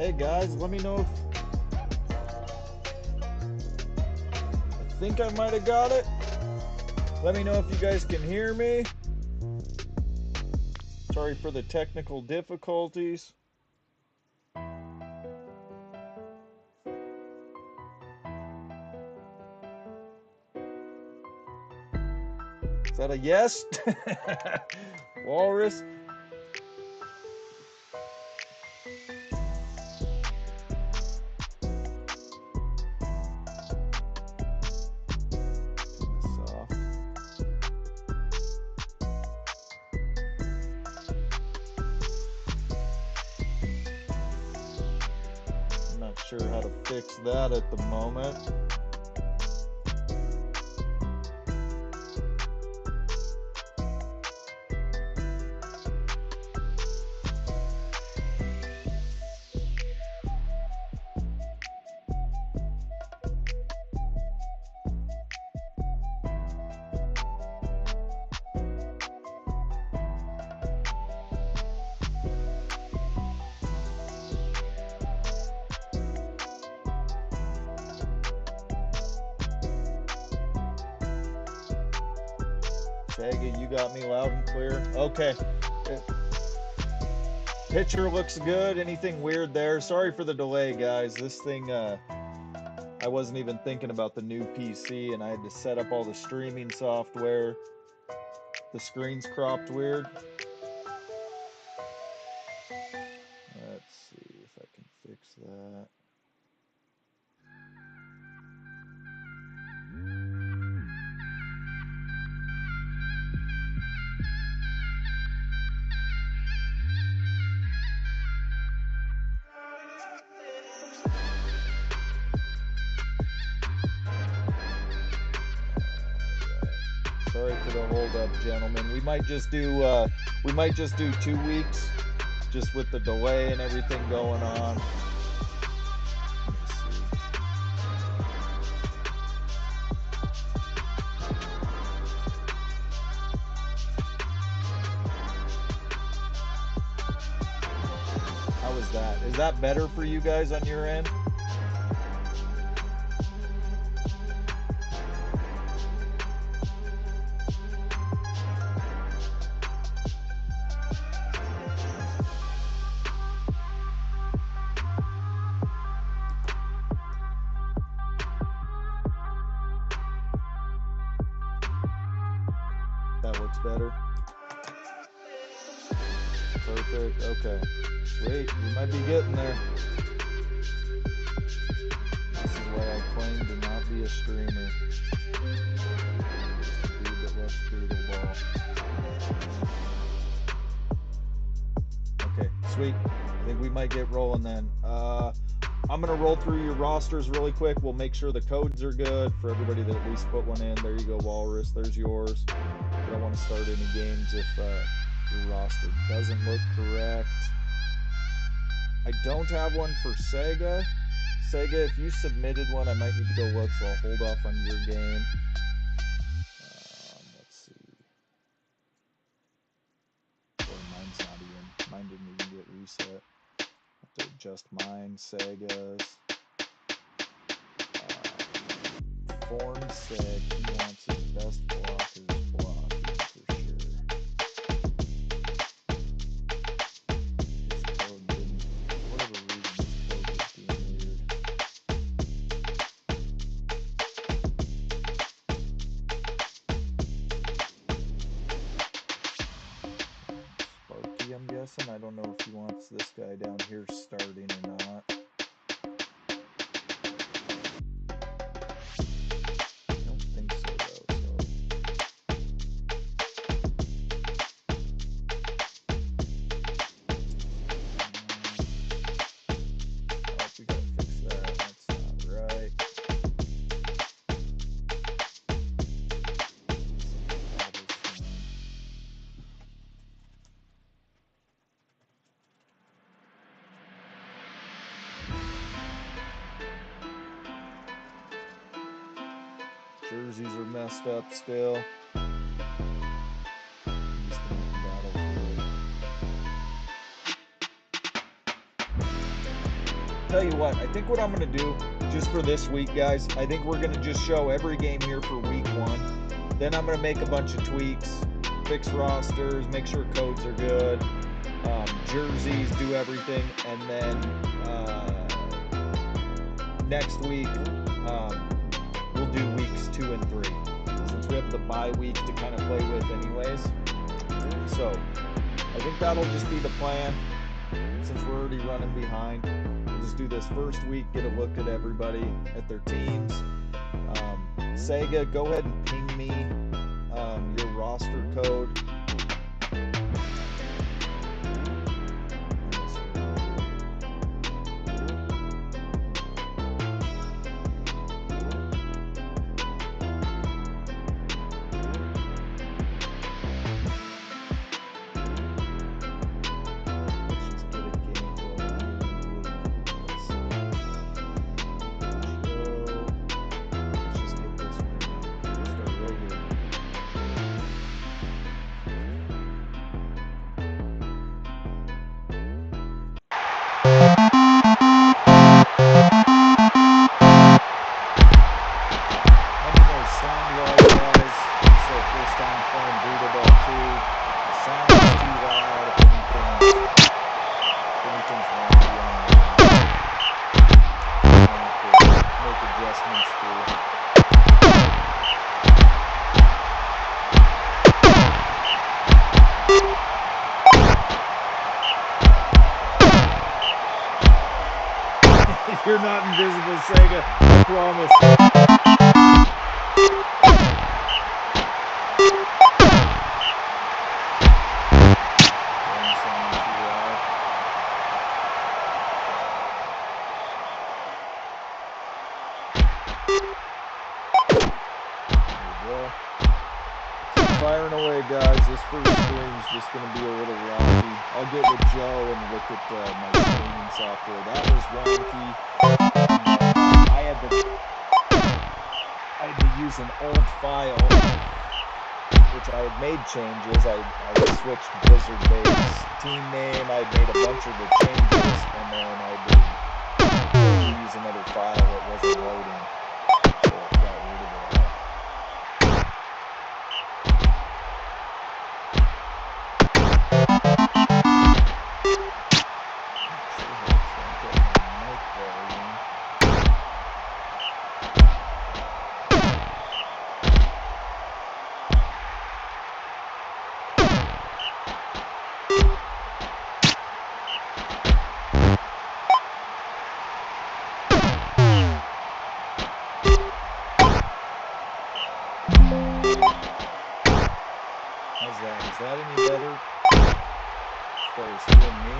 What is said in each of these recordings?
Hey guys, let me know if... I think I might have got it. Let me know if you guys can hear me. Sorry for the technical difficulties. Is that a yes? Walrus? Not sure how to fix that at the moment. Sega, you got me loud and clear. Okay. Picture looks good. Anything weird there? Sorry for the delay, guys. This thing, I wasn't even thinking about the new PC, and I had to set up all the streaming software. The screen's cropped weird. Let's see if I can fix that. Sorry for the hold up, gentlemen. We might just do 2 weeks, just with the delay and everything going on. Let's see. How is that? Is that better for you guys on your end? That looks better. Perfect. Okay. Sweet. We might be getting there. This is why I claim to not be a streamer. Dude that loves Google Ball. Okay. Sweet. I think we might get rolling then. I'm going to roll through your rosters really quick. We'll make sure the codes are good for everybody that at least put one in. There you go, Walrus. There's yours. I don't want to start any games if your roster doesn't look correct. I don't have one for Sega. Sega, if you submitted one, I might need to go look, so I'll hold off on your game. Let's see. Boy, mine's not even. Mine didn't even get reset. Have to adjust mine, Sega's. Form said he wants his best blockers blocked for sure. This code didn't, for whatever reason, this code is being weird. Sparky, I'm guessing. I don't know if he wants this guy down here starting or not. Jerseys are messed up still. tell you what, I think what I'm going to do just for this week, guys, I think we're going to just show every game here for week 1. Then I'm going to make a bunch of tweaks, fix rosters, make sure codes are good, jerseys, do everything, and then next week we'll do weeks 2 and 3 since we have the bye week to kind of play with anyways. So I think that'll just be the plan since we're already running behind. We'll just do this first week, get a look at everybody, at their teams. Sega, go ahead and ping me your roster code. You're not invisible, Sega. I promise. Firing away, guys. This first stream's just going to be a little rocky. I'll get with Joe and look at my streaming software. That was wonky. I had to use an old file, which I had made changes. I switched Blizzard Base team name. I made a bunch of the changes, and then I had to use another file that wasn't loading. So it got rid of it all. Is that any better as far as hearing me?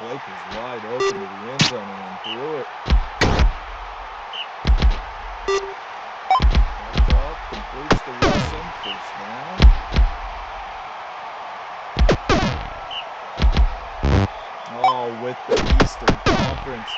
Blake was wide open to the end zone and then threw it. Back up, completes the Wilson, first down. now with the Eastern Conference.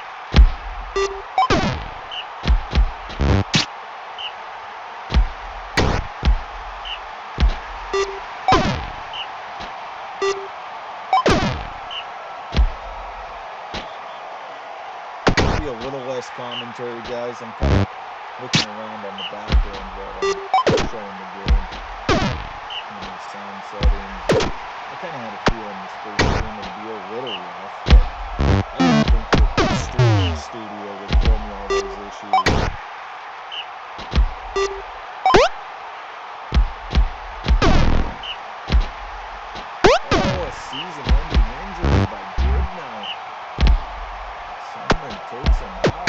Maybe a little less commentary, guys. I'm kind of looking around on the back end while I'm showing the game. Sound settings. I kind of had a feeling this first game would be a little rough, but I didn't think that the streaming studio would throw me all those issues. Oh, a season-ending injury by Goodnow. Someone takes him out.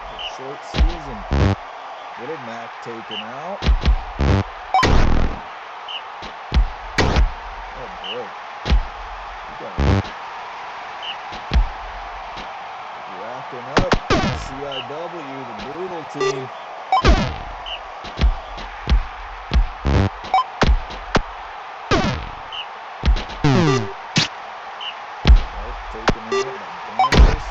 A short season. Little Mac taken out. Oh boy. We got racking up CIW, the brutal team. Taken out by Bandis.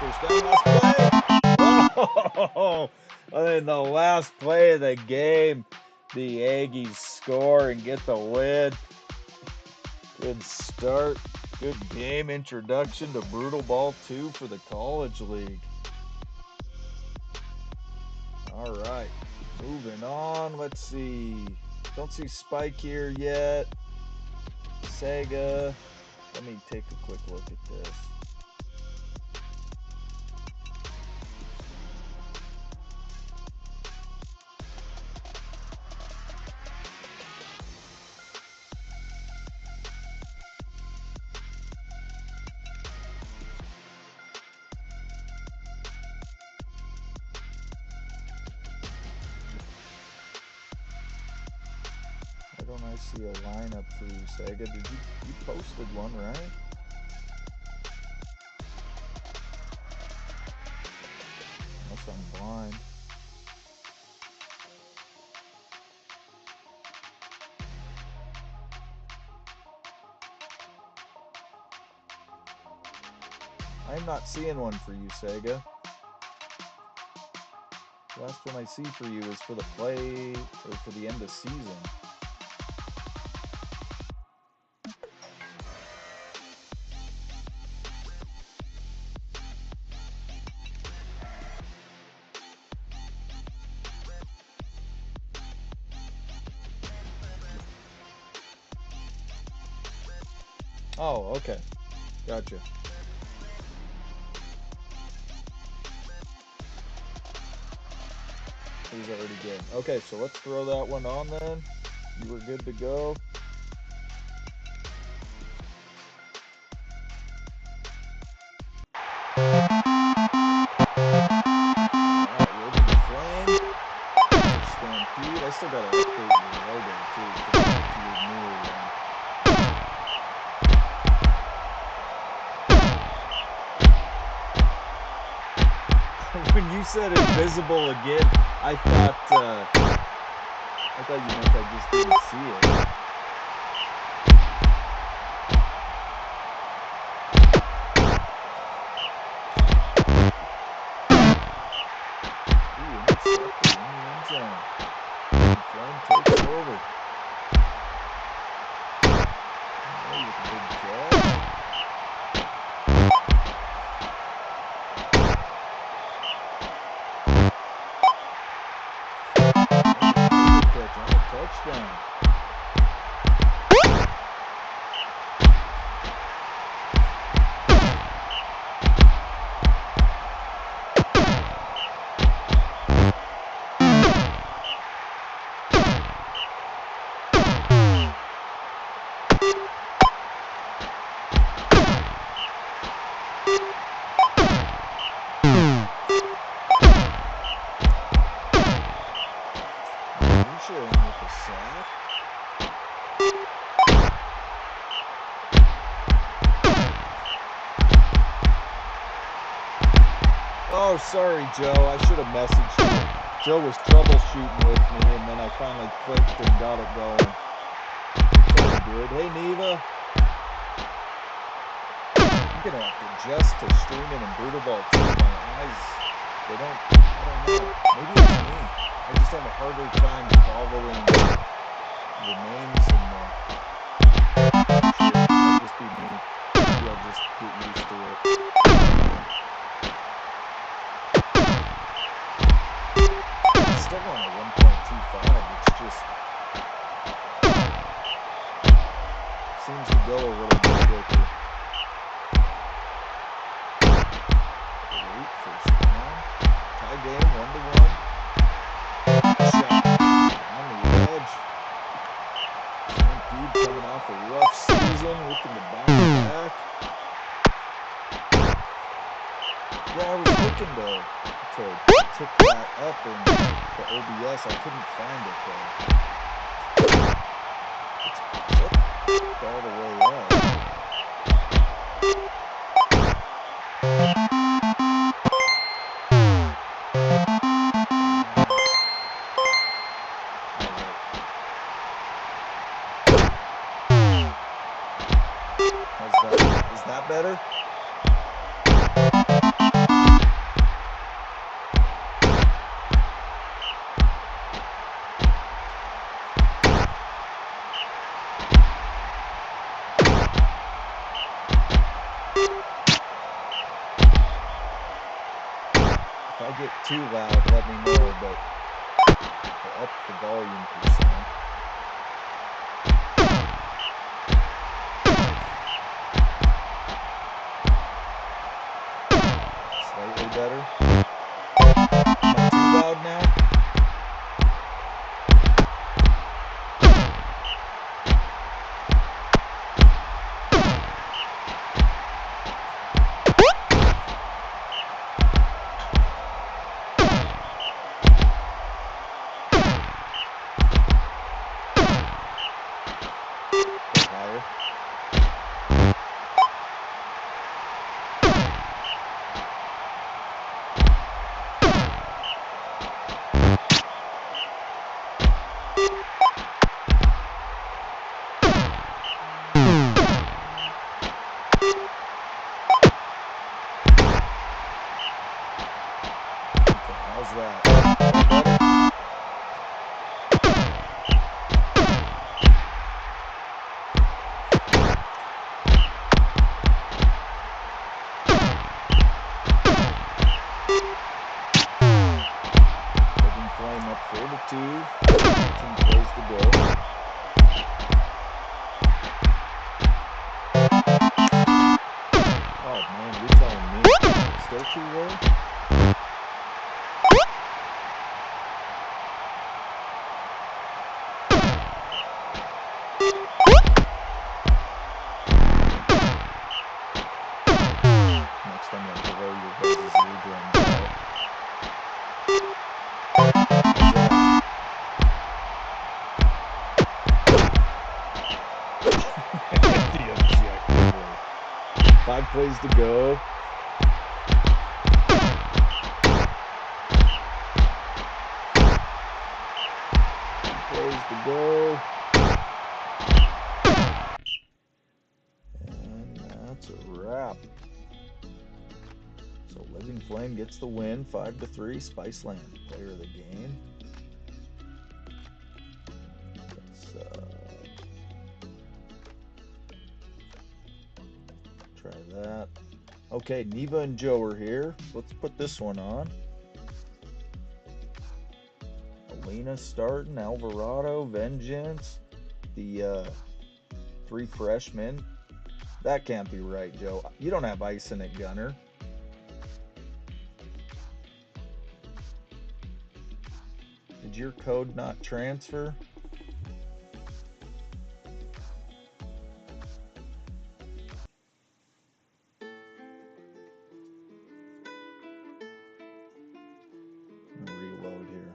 First down, last play. Oh, in the last play of the game, the Aggies score and get the win. Good start. Good game introduction to Brutal Ball 2 for the College League. All right, moving on. Let's see. Don't see Spike here yet. Sega. Let me take a quick look at this. Why don't I see a lineup for you, Sega? Did you posted one, right? Unless I'm blind. I'm not seeing one for you, Sega. The last one I see for you is for the play, or for the end of season. Oh, okay. Gotcha. He's already game. Okay, so let's throw that one on then. You were good to go. Alright, we'll do the flame. Stampede. I still gotta update your logo too to your newer one. When you said invisible again, I thought you meant I just didn't see it. Ooh, intercepted in the end zone. And Flame takes over. Oh, with a big catch. Touchdown. Oh, sorry, Joe. I should have messaged you. Joe was troubleshooting with me, and then I finally clicked and got it going. It's all good. Hey, Neva. I'm gonna have to adjust to streaming and Brutal Ball too. My eyes, I don't know. Maybe it's me. I just have a harder time following the names and the shit. Might just be me. Maybe I'll just get used to it. It's still on a 1.25. It's just seems to go a little bit quicker. Great first down. Tie game, 1-1. Shot on the edge. Stampede coming off a rough season, looking to bounce back. Yeah, I was looking to tick that up in the OBS. I couldn't find it though. It's ticked all the way up. Is that better? If I get too loud, let me know, but I'll up the volume percent. Slightly better. Am I too loud now? Higher. 2, 15 plays to go. Oh man, you're telling me still too low? Next I'm gonna blow your guys' eardrums out. The objective. 5 plays to go. Plays to go. And that's a wrap. So Living Flame gets the win, 5-3. Spiceland, player of the game. Try that. Okay, Neva and Joe are here. Let's put this one on. Alina starting, Alvarado, Vengeance, the 3 freshmen. That can't be right, Joe. You don't have ice in it, Gunner. Did your code not transfer? Reload here.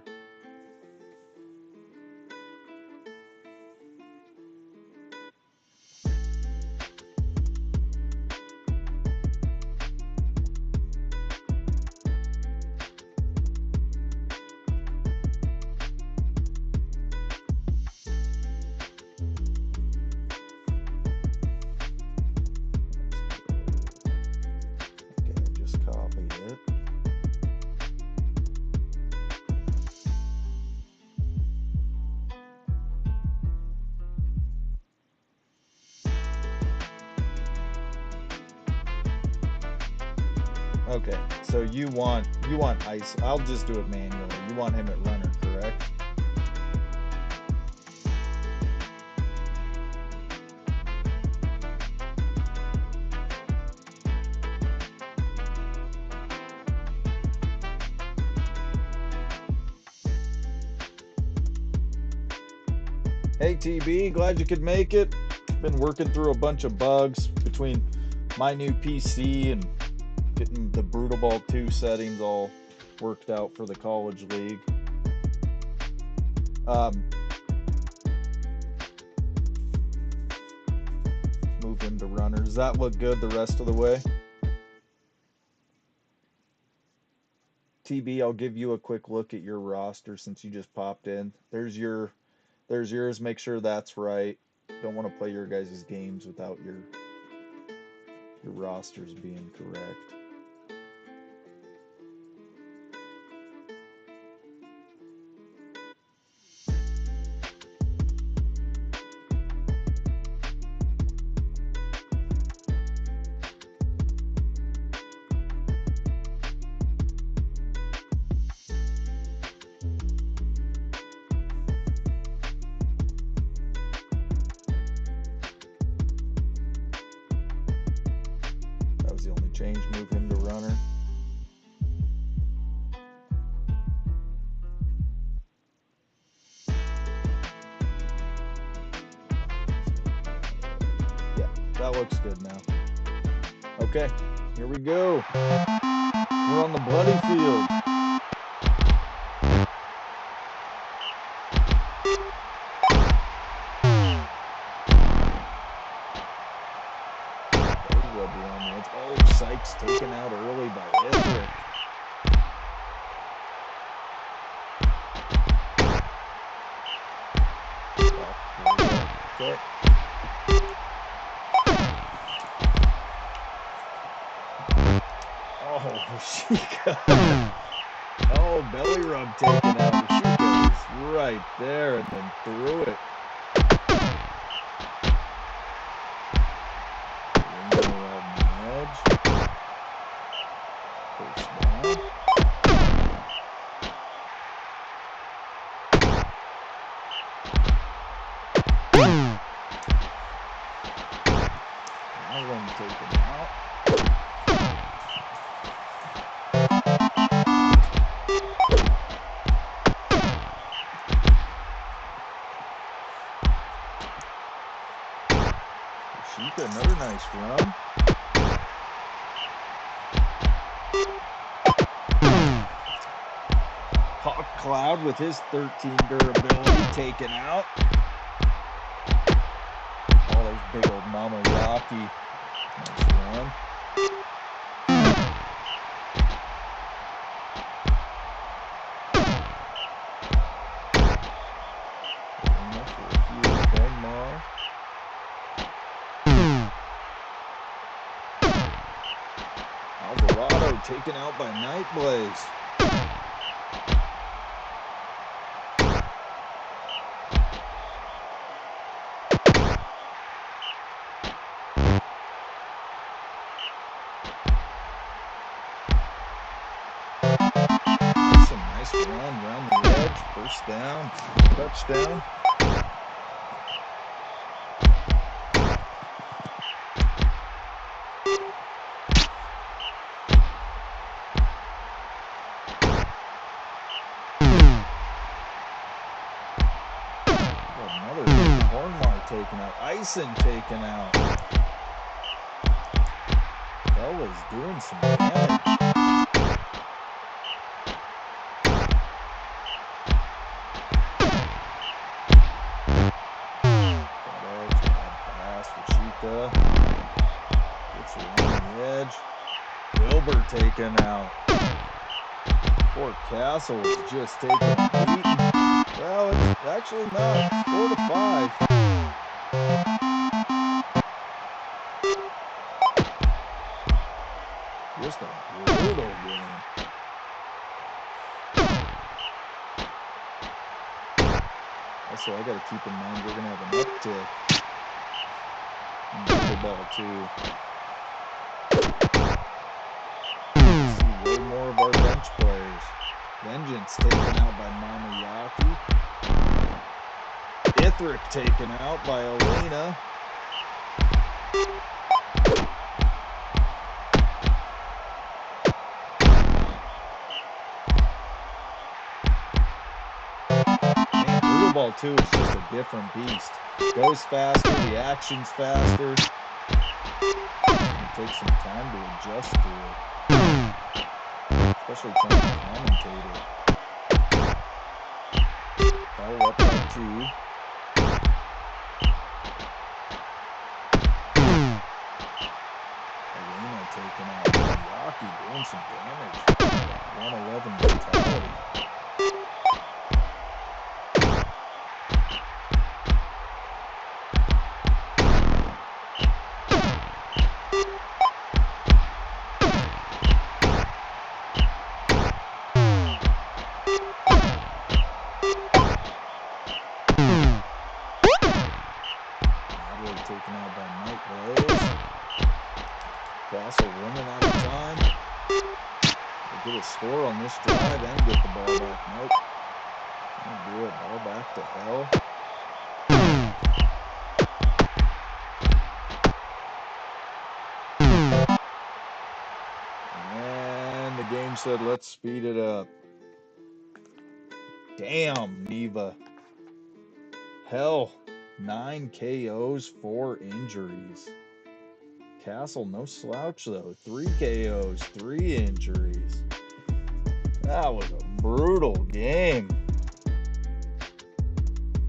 Okay, so you want ice. I'll just do it manually. You want him at runner, correct? Hey TB, glad you could make it. Been working through a bunch of bugs between my new PC and getting the Brutal Ball 2 settings all worked out for the college league. Move him to runner. Does that look good the rest of the way? TB, I'll give you a quick look at your roster since you just popped in. There's yours. Make sure that's right. Don't want to play your guys' games without your rosters being correct. That was the only change. Move him to runner. Yeah, that looks good now. Okay, here we go. We're on the bloody field. Oh, Sykes taken out early by Ithric. Okay. Oh, Rashika. Oh, belly rub taken out. Rashika was right there and then threw it. Ringo on the edge. First down. Island taken out. Rashika, another nice run. Hawk Cloud with his 13 durability taken out. Oh, there's big old Mama Rocky. Nice run. Alvarado taken out by Nightblaze. Some nice run around the edge. First down. Touchdown. Another Hornmar taken out. Ison taken out. Bella's doing some damage. Pass. Rashika. Gets her on the edge. Wilbur taken out. Fort Castle is just taking a beating. Well, it's actually not. 4-5. Just a brutal game. Also, I got to keep in mind we're going to have an uptick in Brutal Ball 2. bench players. Vengeance taken out by Mamayaki. Ithric taken out by Alina. Man, Brutal Ball 2 is just a different beast. Goes faster, the action's faster. It takes some time to adjust to it. Especially trying to commentate it. Hell up by 2. Alina taking out Mamayaki, doing some damage. 111 brutality. Taken out by Night Blaze. Castle running out of time. We'll get a score on this drive and get the ball back. Nope. Can't do it. Ball back to Hell. And the game said, let's speed it up. Damn, Neva. Hell. 9 KOs, 4 injuries. Castle, no slouch though. 3 KOs, 3 injuries. That was a brutal game.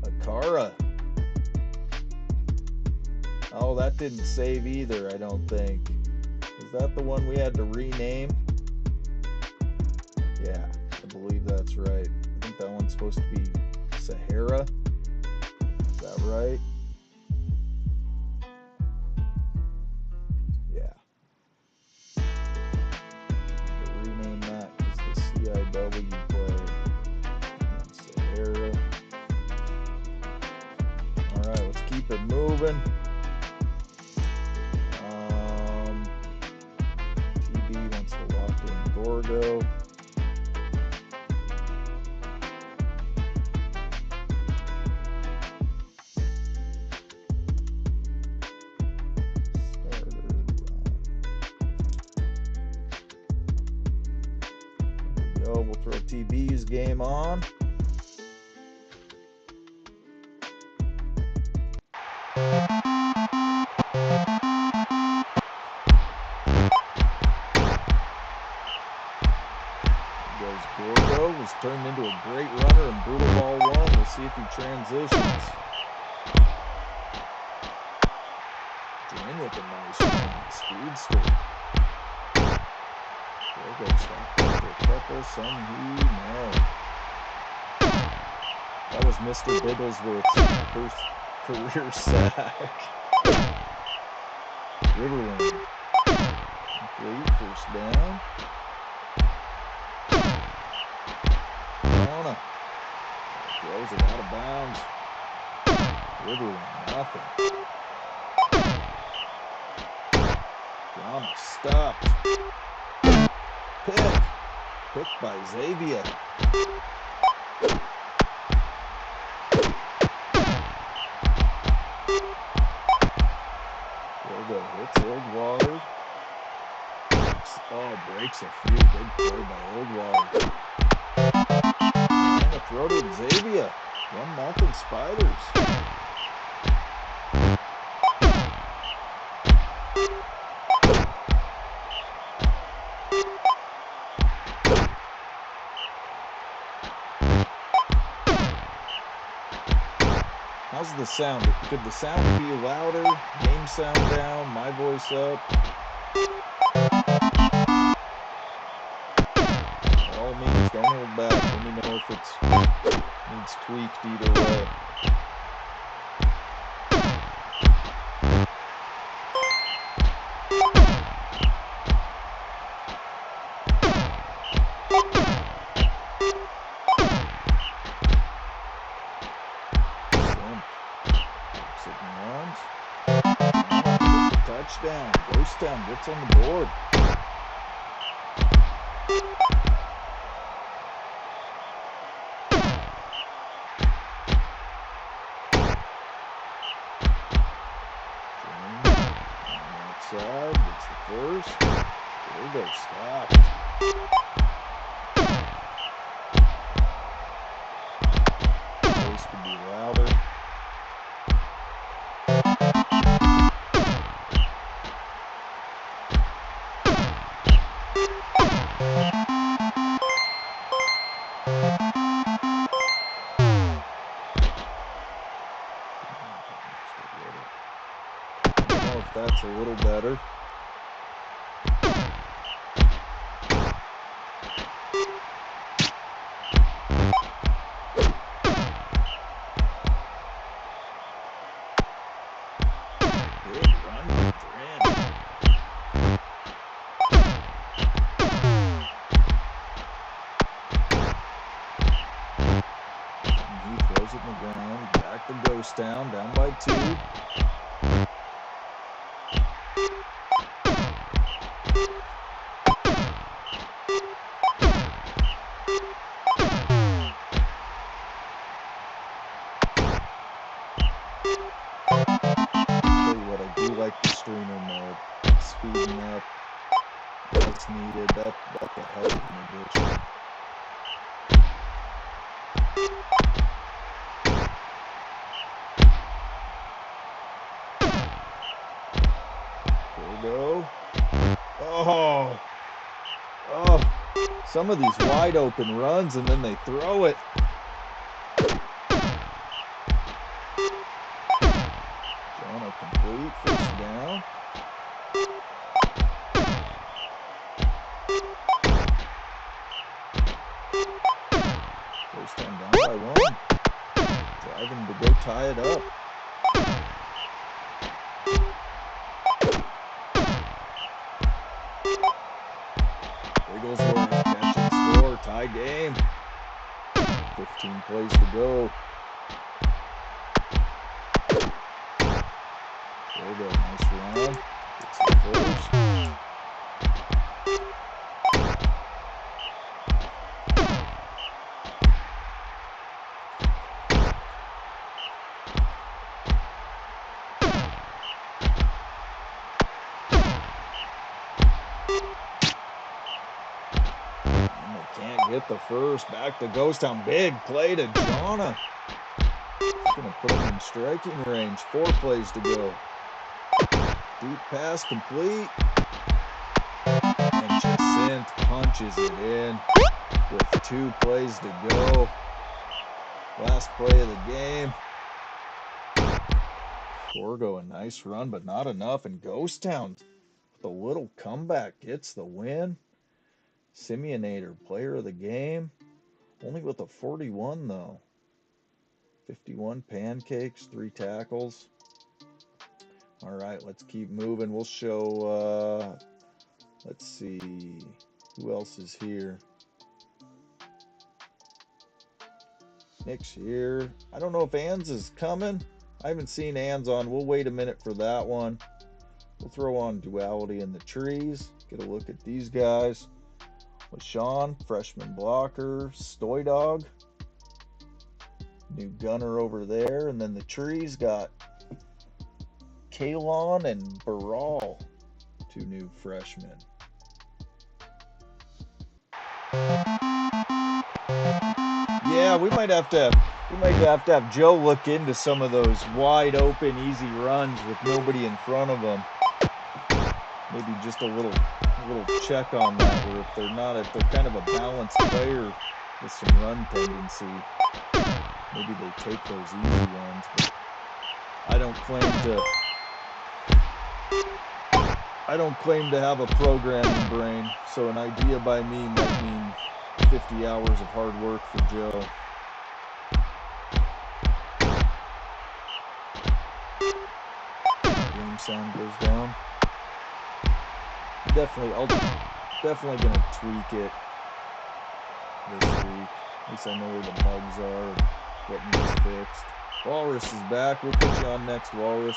Akara. Oh, that didn't save either, I don't think. Is that the one we had to rename? Yeah, I believe that's right. I think that one's supposed to be Sahara. Is that right? Yeah. To rename that is the CIW player. Sahara. Alright, let's keep it moving. TB wants to lock in Gorgo. We'll throw TB's game on. Goes Gorgo, was turned into a great runner in Brutal Ball 1. We'll see if he transitions. Jane with a nice run. Speedster. Gorgo stopped after a couple, some heat, no. That was Mr. Bigglesworth's first career sack. Riverwind. Complete, first down. Donna. Throws it out of bounds. Riverwind, nothing. Donna stopped. Pick by Xavier. Gorgo hits Ildwater. Breaks a few. Big play by Ildwater. And a throw to Xavier. 1-0 Spiders. How's the sound? Could the sound be louder? Game sound down? My voice up? By all means, don't hold back. Let me know if it needs tweaked either way. Runs. Touchdown. Ghost Town gets on the board. stopped. Voice could be louder. I don't know if that's a little better. Big run for him. And he throws it in the ground. Back to Ghost Town, down by 2. Like the streamer mode, speeding up what's needed. That's a heck of an addition. Go. Oh, some of these wide open runs and then they throw it. Jonah complete, first down. Goes down by 1. Driving to go tie it up. Bigglesworth catch and score, tie game. 15 plays to go. Orgo, nice run. Gets the first. And they can't get the first. Back to Ghost Town. Big play to Jonah. Gonna put him in striking range. 4 plays to go. Deep pass complete. And Jacint punches it in with 2 plays to go. Last play of the game. Gorgo, a nice run, but not enough. And Ghost Town, with a little comeback, gets the win. Simeonator, player of the game. Only with a 41, though. 51 pancakes, 3 tackles. All right, let's keep moving. We'll show, let's see, who else is here? Nick's here. I don't know if Ann's is coming. I haven't seen Ann's on. We'll wait a minute for that one. We'll throw on Duality in the Trees. Get a look at these guys. With Sean, freshman blocker, Stoy Dog. New gunner over there. And then the Trees got Kalon and Baral, 2 new freshmen. Yeah, we might have to have Joe look into some of those wide open, easy runs with nobody in front of them. Maybe just a little check on that, where if they're kind of a balanced player with some run tendency, maybe they take those easy ones. But I don't claim to have a programming brain, so an idea by me might mean 50 hours of hard work for Joe. Game sound goes down. I'll definitely gonna tweak it this week. At least I know where the bugs are and what needs fixed. Walrus is back. We'll put you on next, Walrus.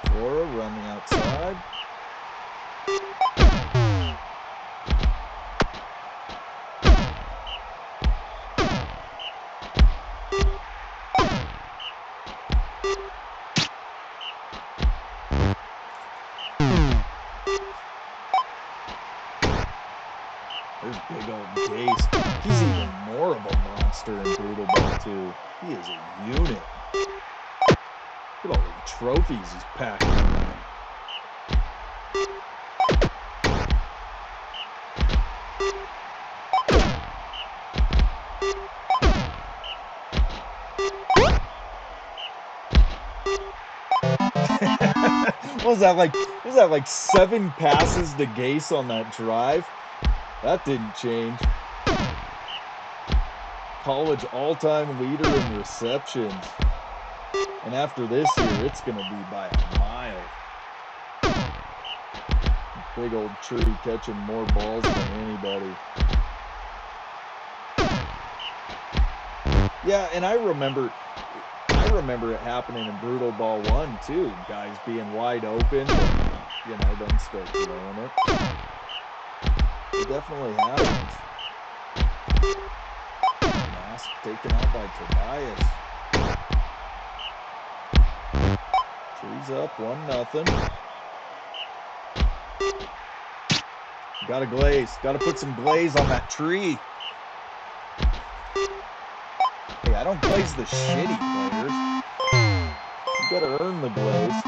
Flora, run the outside. There's big old Gase. He's even more of a monster in Brutal Ball 2. He is a unit. Look at all the trophies he's packing around. Was that like 7 passes to Gase on that drive? That didn't change. College all-time leader in receptions. And after this year, it's going to be by a mile. Big old tree catching more balls than anybody. Yeah, and I remember it happening in Brutal Ball 1 too. Guys being wide open, but, then still throwing it. It definitely happens. Mask taken out by Tobias. Trees up, 1-0. Got to glaze. Got to put some glaze on that tree. Hey, I don't glaze the shitty players. You got to earn the glaze.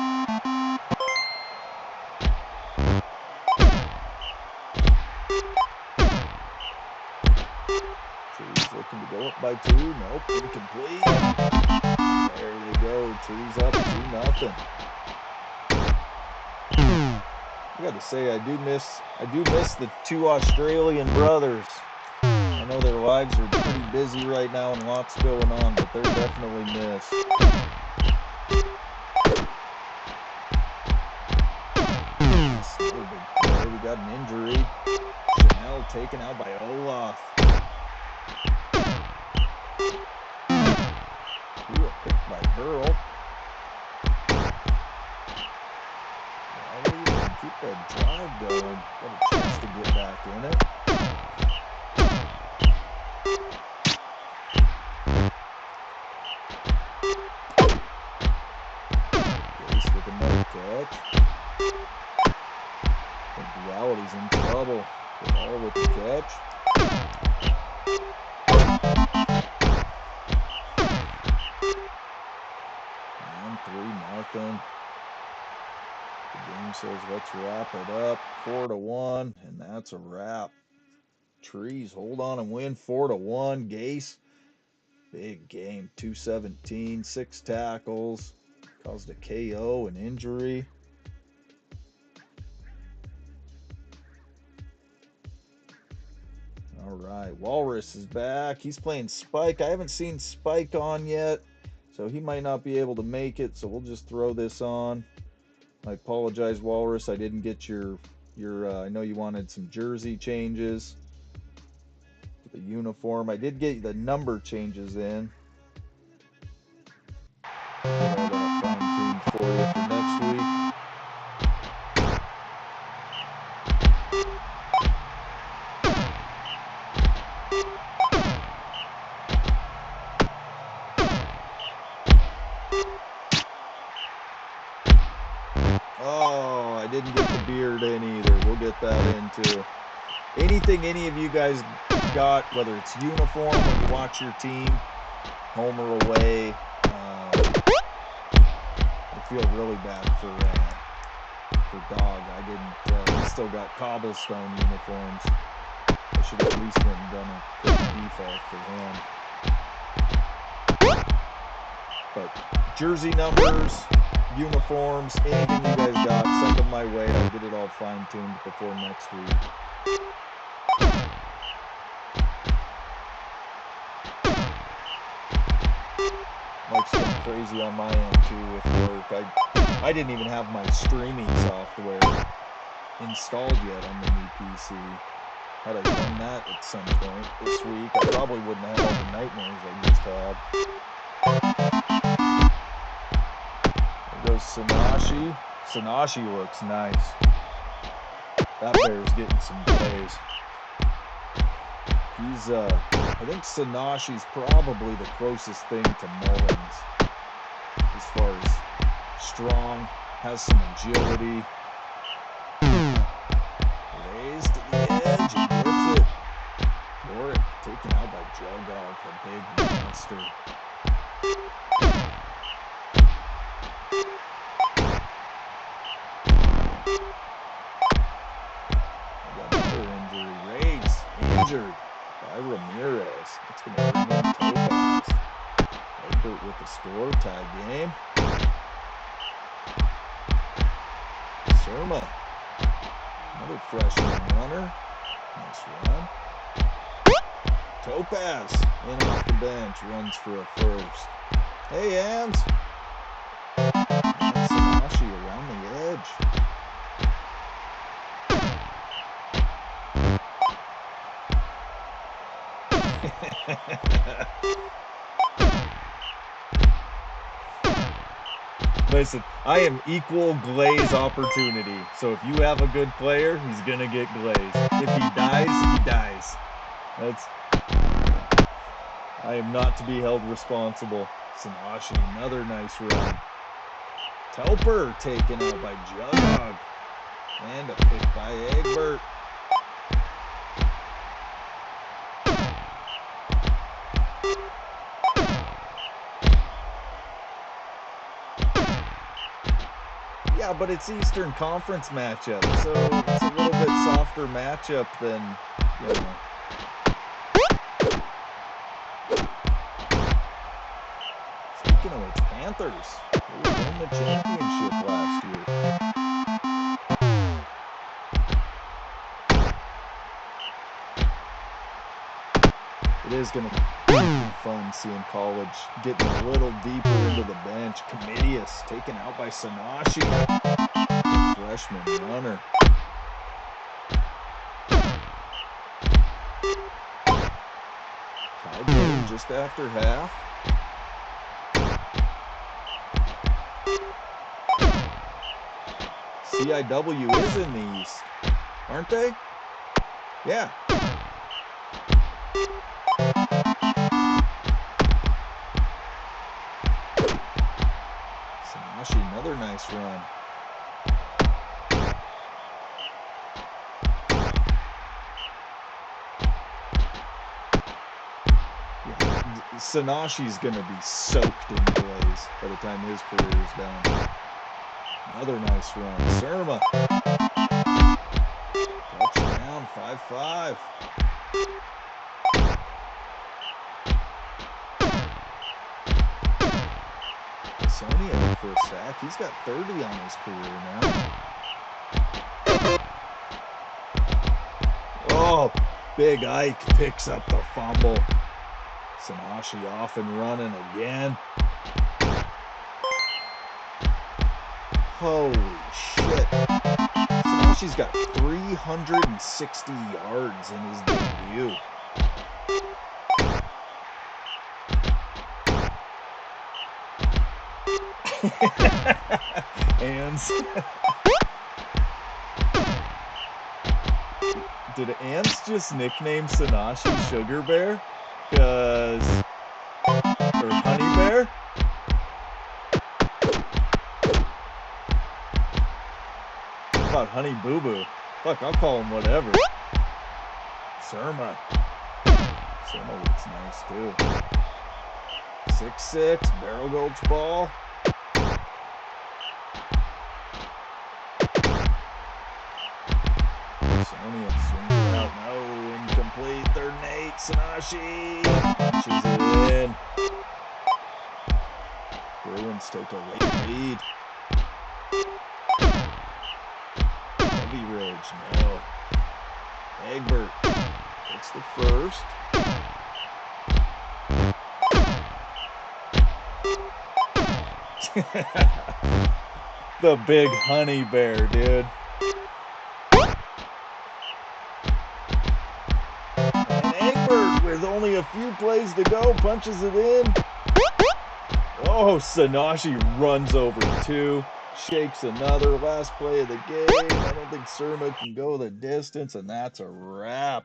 Trees looking to go up by 2. Nope, incomplete. There they go. Trees up, 2-0. I got to say, I do miss the 2 Australian brothers. I know their lives are pretty busy right now and lots going on, but they're definitely missed. Another big play. We got an injury. Chanel taken out by Olaf. Ooh, a pick by Burl. Keep that drive going. Got a chance to get back in it. Gase with another catch. I think Reality's in trouble. Good all with the catch. And 3-0. The game says let's wrap it up. 4-1, and that's a wrap. Trees hold on and win 4-1. Gase, big game. 217, 6 tackles, caused a KO, an injury. All right, Walrus is back. He's playing Spike. I haven't seen Spike on yet, so he might not be able to make it. So we'll just throw this on. I apologize, Walrus. I didn't get your. I know you wanted some jersey changes. The uniform. I did get the number changes in. Get all that fine-tuned for you for next week. Oh, I didn't get the beard in either. We'll get that in too. Anything any of you guys got, whether it's uniform when you watch your team, home or away, I feel really bad for Dog. I didn't. He still got cobblestone uniforms. I should have at least went and done a quick default for him. But jersey numbers, uniforms, anything you guys got, send them my way. I'll get it all fine-tuned before next week. Mike's been crazy on my end too with work. I didn't even have my streaming software installed yet on the new PC. Had I done that at some point this week, I probably wouldn't have all the nightmares I just had. There goes Sanashi. Sanashi looks nice. That bear's getting some plays. He's, I think Sanashi's probably the closest thing to Mullins as far as strong, has some agility. Raised to the edge and gets it. of the big monster. We got another injury. Raids injured by Ramirez. That's going to bring in Topaz. Egbert with the score. Tie game. Surma. Another freshman runner. Nice run. Topaz in off the bench. Runs for a first. Hey, Ans. And Sanashi around the edge. Listen, I am equal glaze opportunity. So if you have a good player, he's gonna get glaze. If he dies, he dies. I am not to be held responsible. Sanashi, another nice run. Telper taken out by Jug. And a pick by Egbert. Yeah, but it's Eastern Conference matchup, so it's a little bit softer matchup than, you know. Speaking of which, Panthers, they won the championship last year. It is going to be fun seeing college getting a little deeper into the bench. Comitius taken out by Sanashi, freshman runner. Tied game just after half. CIW is in the East, aren't they? Yeah. Sanashi, another nice run. Yeah, Sanashi's going to be soaked in glaze by the time his career is done. Another nice run. Surma. Touchdown, 5-5. Sonia for a sack. He's got 30 on his career now. Oh, Big Ike picks up the fumble. Sanashi off and running again. Holy shit. Sanashi's got 360 yards in his debut. Ans. Did Ans just nickname Sanashi Sugar Bear? Or Honey Bear? How about Honey Boo Boo? Fuck, I'll call him whatever. Surma. Surma looks nice too. 6'6", barrel gulch ball. Sonia swings it out. No, incomplete. Third and 8. Sanashi punches it in. Bruins take a late lead. Heavy Ridge, no. Egbert takes the first. The big honey bear, dude. And Egbert, with only a few plays to go, punches it in. Oh, Sanashi runs over 2, shakes another. Last play of the game. I don't think Surma can go the distance, and that's a wrap.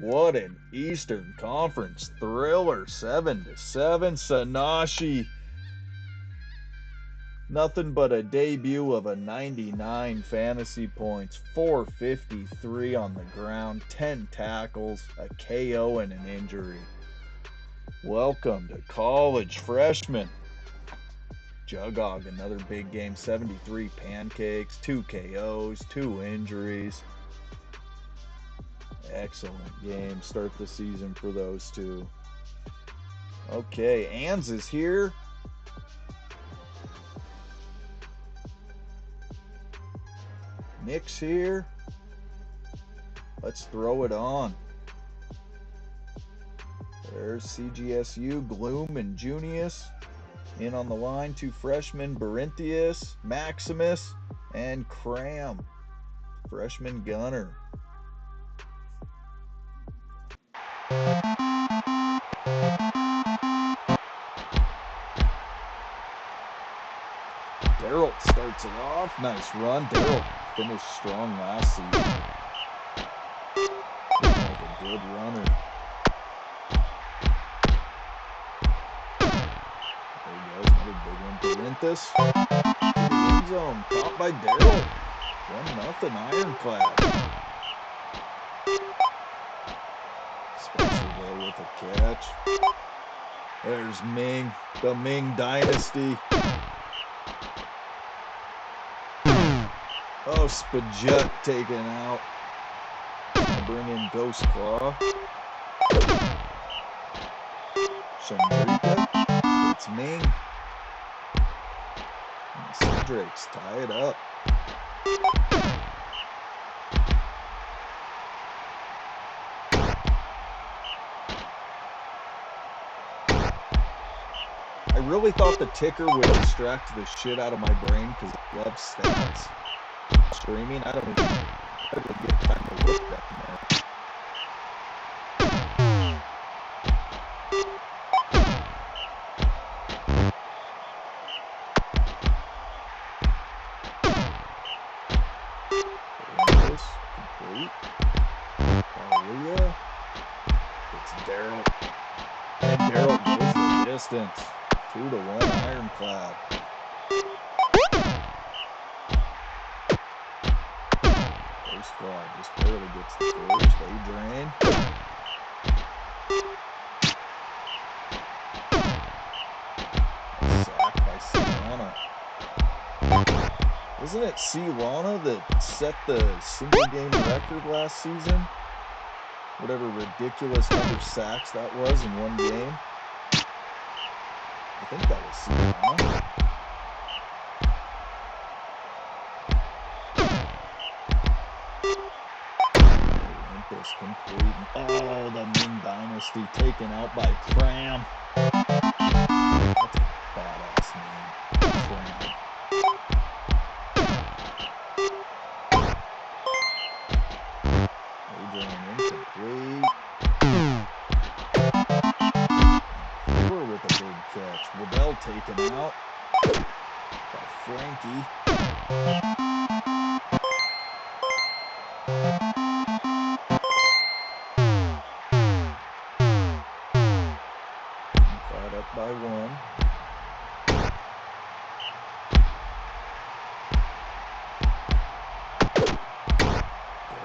What an Eastern Conference thriller. 7-7. Sanashi Nothing but a debut of a 99 fantasy points, 453 on the ground, 10 tackles, a KO, and an injury. Welcome to college freshman. Jugog, another big game, 73 pancakes, 2 KOs, 2 injuries. Excellent game. Start the season for those two. Okay, Ans is here. Nick's here. Let's throw it on. There's CGSU, Gloom, and Junius. In on the line, 2 freshmen, Berinthius, Maximus, and Cram. Freshman gunner. Daryl starts it off. Nice run. Daryl finished strong last season. Looking like a good runner. There he goes. Another big one. Berinthus. To the end zone. Caught by Daryl. 1-0 Ironclad. Spencerville with a catch. There's Ming. The Ming Dynasty. Oh, Spajet taken out. I'll bring in Ghost Claw. Chandrika. It's Ming. And Cedric's tie it up. I really thought the ticker would distract the shit out of my brain because I love stats. Streaming, I don't even get time to look down there. This complete. Maria. It's Daryl. And Daryl goes the distance. 2-1 Ironclad. Squad just barely gets the first. Adrian. Sacked by Celana. Isn't it Celana that set the single game record last season? Whatever ridiculous number of sacks that was in one game. I think that was Celana. Complete. Oh, the Ming Dynasty taken out by Cram. That's a badass name. Cram. Adrian incomplete. Brewer with a big catch. Waddell taken out by Frankie. By 1.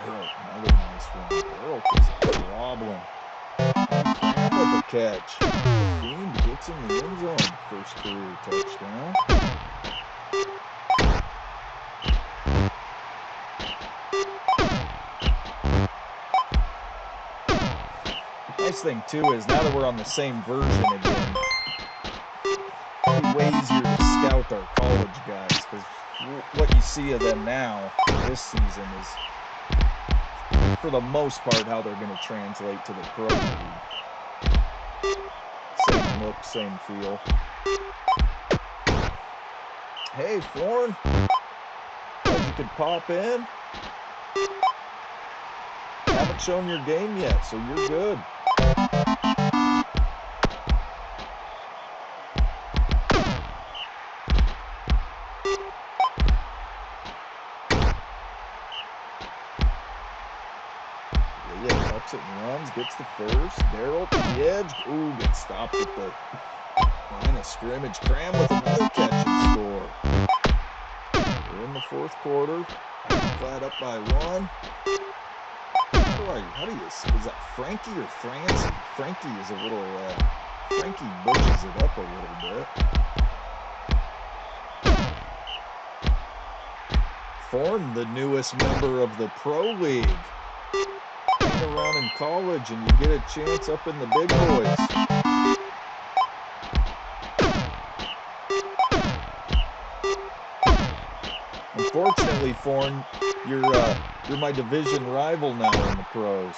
Daryl, another nice run. Daryl is a problem. And Cram with a catch. The Fiend gets in the end zone. First career touchdown. The nice thing too is now that we're on the same version again, it'll be way easier to scout our college guys because what you see of them now this season is, for the most part, how they're going to translate to the pro league. Same look, same feel. Hey, Florin, thought you could pop in. Haven't shown your game yet, so you're good. Tucks it and runs, gets the first. Daryl to the edge. Ooh, gets stopped at the line of scrimmage. Cram with another catch and score. in the fourth quarter. Ironclad up by 1. How do you, is that Frankie or Francie? Frankie is a little, Frankie butches it up a little bit. Form, the newest member of the Pro League. Hang around in college and you get a chance up in the big boys. Unfortunately, Forn, you're my division rival now in the pros.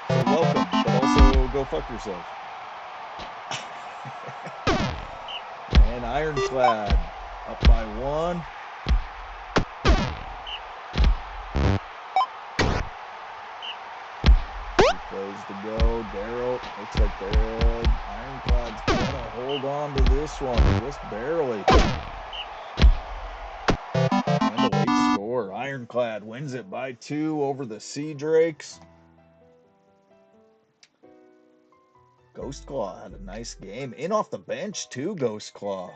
So welcome, but also go fuck yourself. And Ironclad up by 1. Plays to go. Daryl, looks like Ironclad's gonna hold on to this one, just barely. And a late score. Ironclad wins it by 2 over the Sea Drakes. Ghost Claw had a nice game. In off the bench too, Ghost Claw.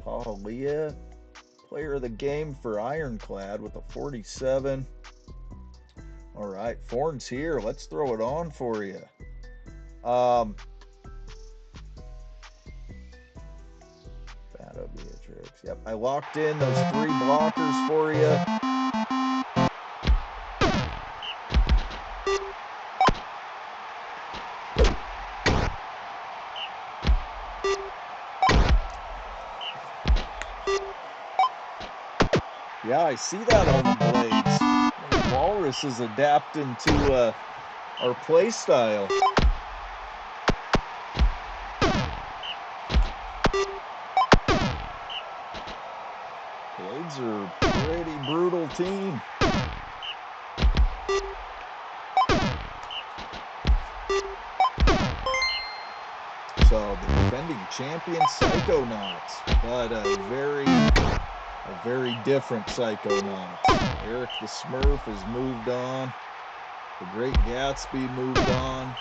Paul Leah, player of the game for Ironclad with a 47. All right, Forn's here. Let's throw it on for you. Battle Beatrix. Yep, I locked in those 3 blockers for you. Yeah, I see that on the blades. Walrus is adapting to our play style. Blades are a pretty brutal team. So the defending champion Psychonauts, but a very different Psychonauts. Eric the Smurf has moved on. The Great Gatsby moved on.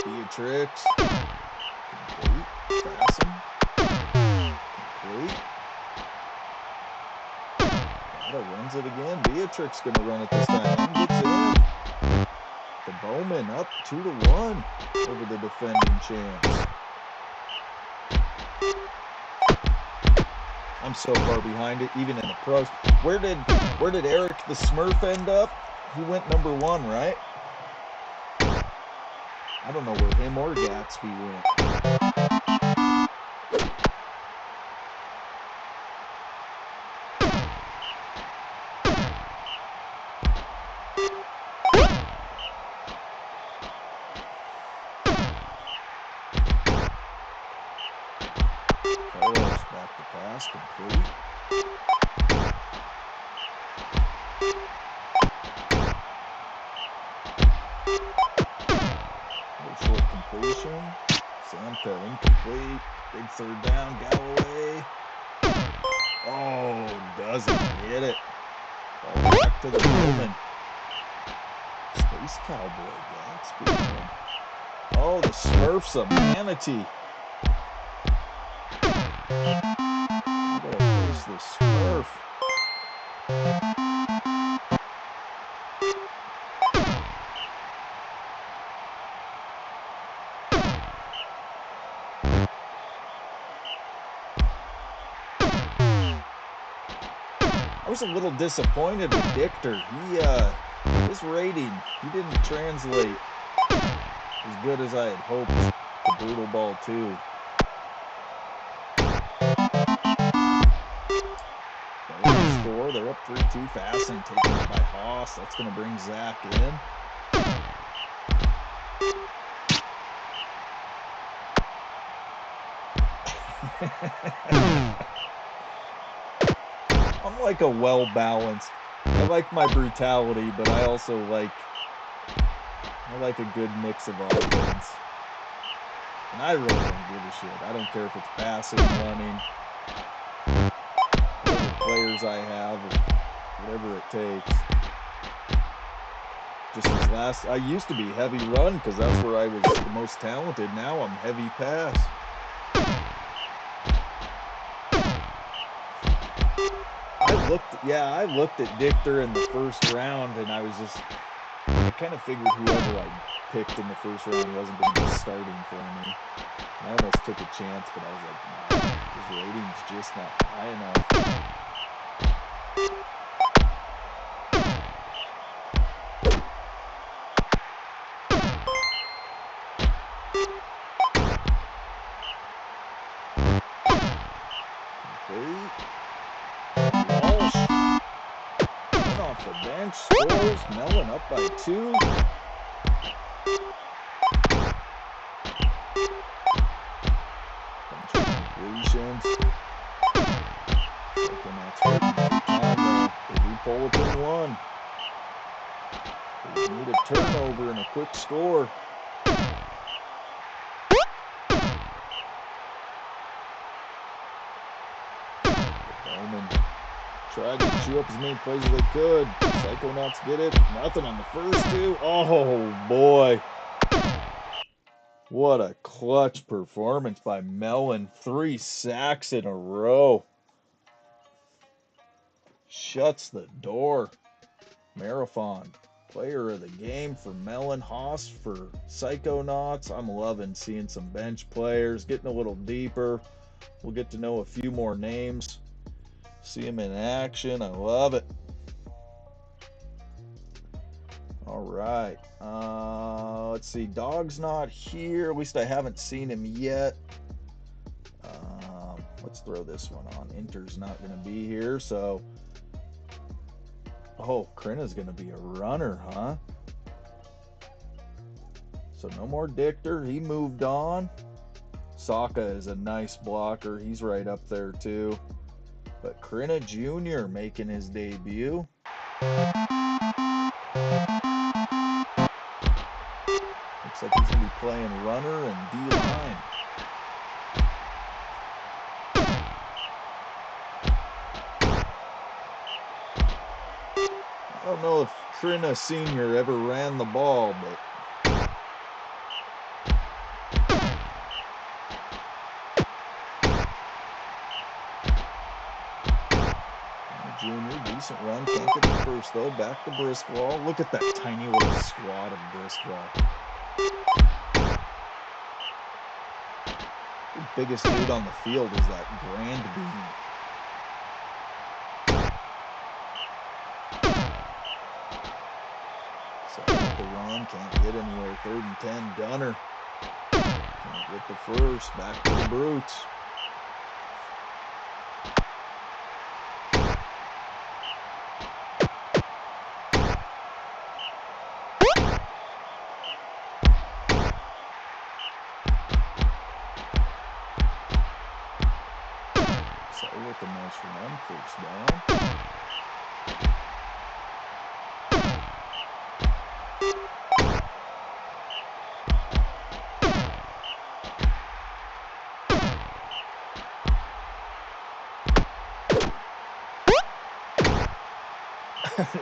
Beatrix, complete, fasten, complete. Bada runs it again. Beatrix gonna run it this time and gets in. The Bowman up 2-1 over the defending champs. I'm so far behind it, even in the pros. Where did Eric the Smurf end up? He went number 1, right? I don't know where him or Gatsby went. Carlos back to pass, complete. Short completion. Santa incomplete. Big third down. Galloway. Oh, doesn't hit it. Ball back to the Bowman. Space Cowboy Gatsby. Oh, the Smurf's a manatee. I gotta face the Smurf. I was a little disappointed with Dichter. His rating, he didn't translate as good as I had hoped to Brutal Ball 2. Bowman scored they're up 3-2 fast and taken out by Haas. That's going to bring Zach in. I'm like a well-balanced. I like my brutality, but I also like a good mix of offense. And I really don't give a shit. I don't care if it's passing, running, whatever players I have, or whatever it takes. Just as I used to be heavy run because that's where I was the most talented. Now I'm heavy pass. I looked at Dichter in the first round, and I kind of figured whoever I picked in the first round wasn't going to be starting for me. And I almost took a chance, but I was like, nah, his rating's just not high enough. Complete. Walsh. One off the bench, scores. Mellon up by 2. Bunch of completions. Psychonauts hurting every time, though. They do pull within 1. They need a turnover and a quick score. Bowman tried to chew up as many plays as they could. Psychonauts get it. Nothing on the first 2. Oh, boy. What a clutch performance by Mellon. 3 sacks in a row. Shuts the door. Marathon player of the game for Mellon. Haas for Psychonauts. I'm loving seeing some bench players, getting a little deeper. We'll get to know a few more names. See them in action. I love it. All right. Let's see. Dog's not here. At least I haven't seen him yet. Let's throw this one on. Inter's not going to be here, so... Oh, Krina's going to be a runner, huh? So no more Dichter. He moved on. Saka is a nice blocker. He's right up there, too. But Krina Jr. making his debut. Looks like he's going to be playing runner and D-line. I don't know if Krina Sr. ever ran the ball, but Junior, decent run. Can't get the first, though. Back to Briskwall. Look at that tiny little squad of Briskwall. The biggest dude on the field is that Grand Bean. So with the run, can't get anywhere. 3rd and 10, Gunner. Can't get the first. Back to the Brutes. So with a nice run, 1st down.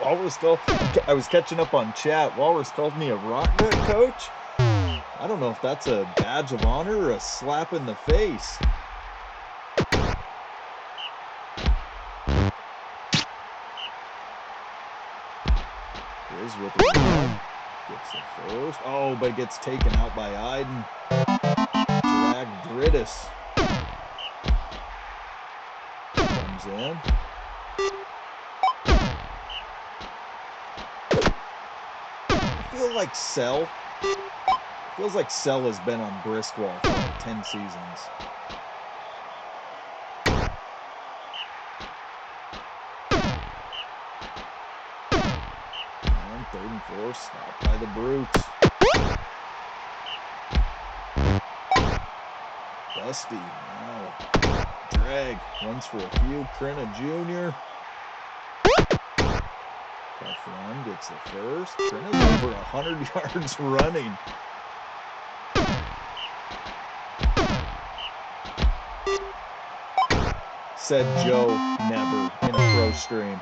Walrus called. I was catching up on chat. Walrus called me a rock gut coach. I don't know if that's a badge of honor or a slap in the face. Grizz with the run. Gets the first. Oh, but it gets taken out by Iden. Dragdritis comes in. Feels like Cell has been on Briskwall for like 10 seasons. Force stopped by the Brutes. Dusty, now drag, runs for a few. Krina Jr. Tough run, gets the first. Krina's over 100 yards running. Said Joe never in a pro stream.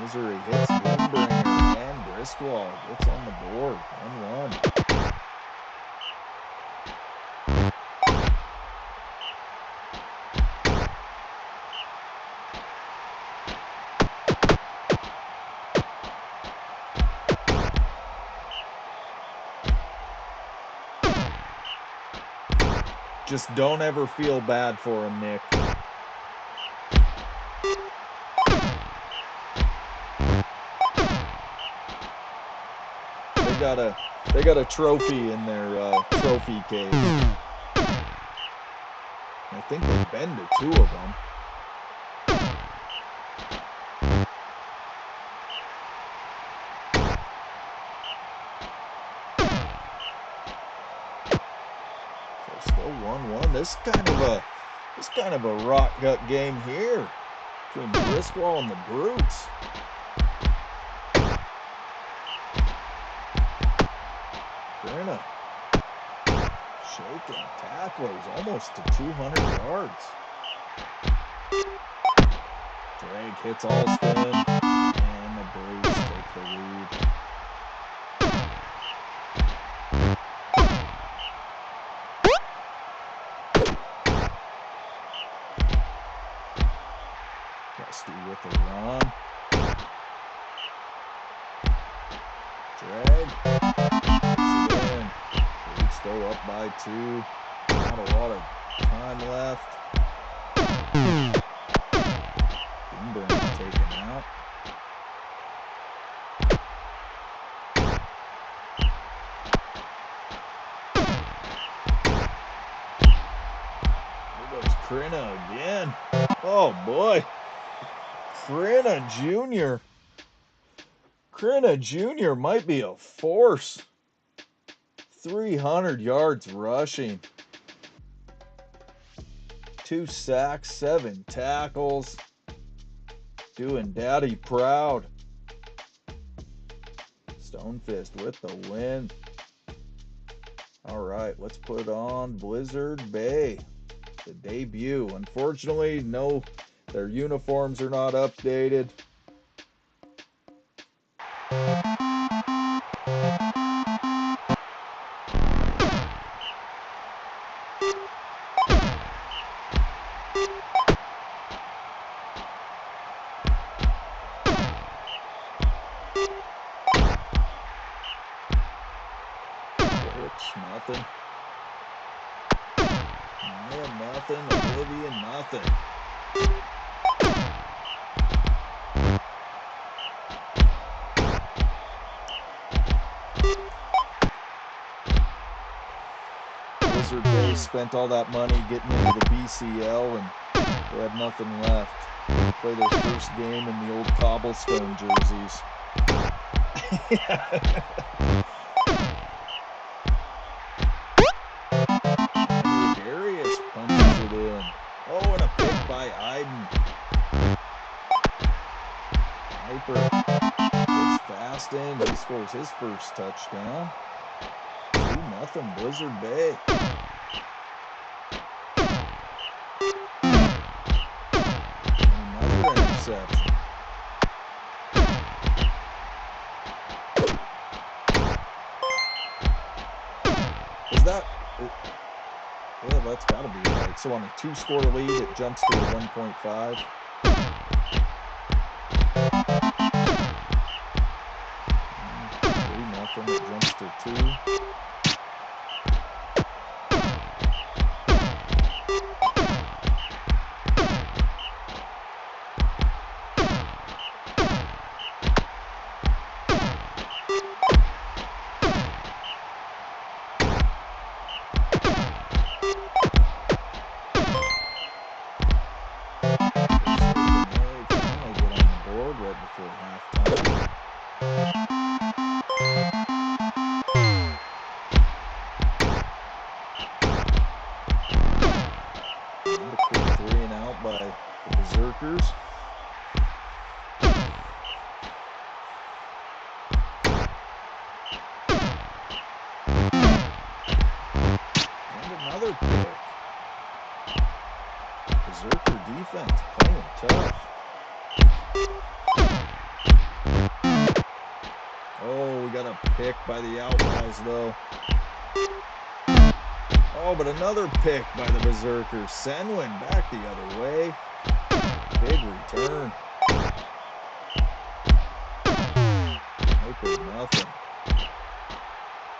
Misery hits Bloombringer and Griswold gets on the board. 1-1. Just don't ever feel bad for him, Nick. They got a trophy in their trophy case. I think they've been to 2 of them. So still 1-1. This kind of a rock gut game here between Griswold and the Brutes. Krina shaking tacklers almost to 200 yards. Drag hits Alston, and the Brutes take the lead. Dusty with the run. Drag. Brutes go up by 2. Not a lot of time left. Bloombringer taken out. Here goes Krina again. Oh boy. Krina Jr. Krina Jr. might be a force. 300 yards rushing. 2 sacks, 7 tackles. Doing daddy proud. Stonefist with the win. All right, let's put on Blizzard Bay. The debut. Unfortunately, no, their uniforms are not updated. Nothing. Maya, nothing. Olivia, nothing. Blizzard Bay spent all that money getting into the BCL and they have nothing left. They play their first game in the old cobblestone jerseys. Darius punches it in. Oh, and a pick by Iden. Hyper gets fast in. He scores his first touchdown. 2-0 Blizzard Bay. Another interception. Is that... Yeah, that's got to be right. So on a 2-score lead, it jumps to a 1.5. 3-0, it jumps to 2. The Berserkers. And another pick. Berserker defense playing tough. Oh, we got a pick by the Outlaws, though. Oh, but another pick by the Berserkers. Senwin back the other way. Big return. Sniper, nothing.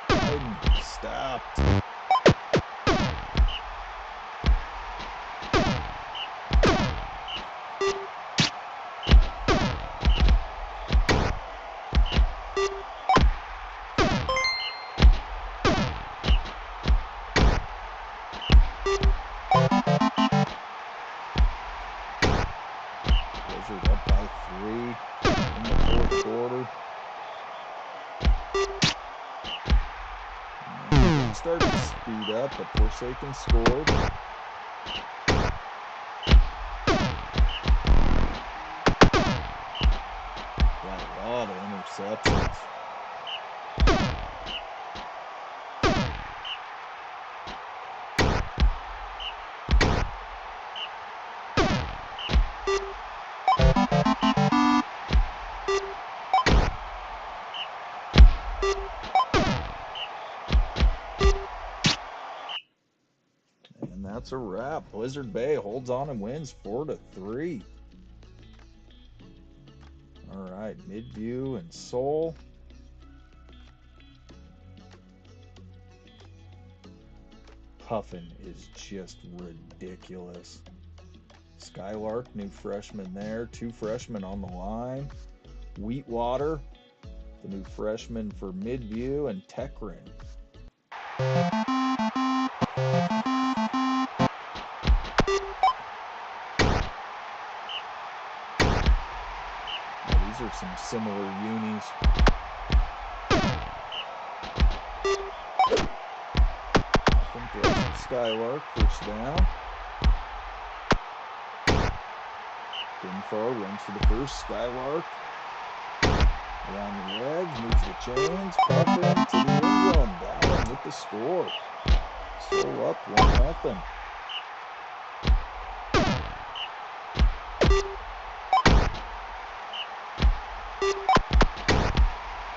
Biden stopped. Blizzard up by 3 in the fourth quarter. And start to speed up, but Forsaken scored. Got a lot of interceptions. And that's a wrap. Blizzard Bay holds on and wins 4-3. All right, Midview and Seoul. Puffin is just ridiculous. Skylark, new freshman there. 2 freshmen on the line. Wheatwater, the new freshman for Midview, and Tekrin. Oh, these are some similar unis. Puffin throws it to Skylark, first down. Binfar runs for the first. Skylark around the edge, moves the chains. Puffin to the end zone. Dallin with the score. Soul up 1-0.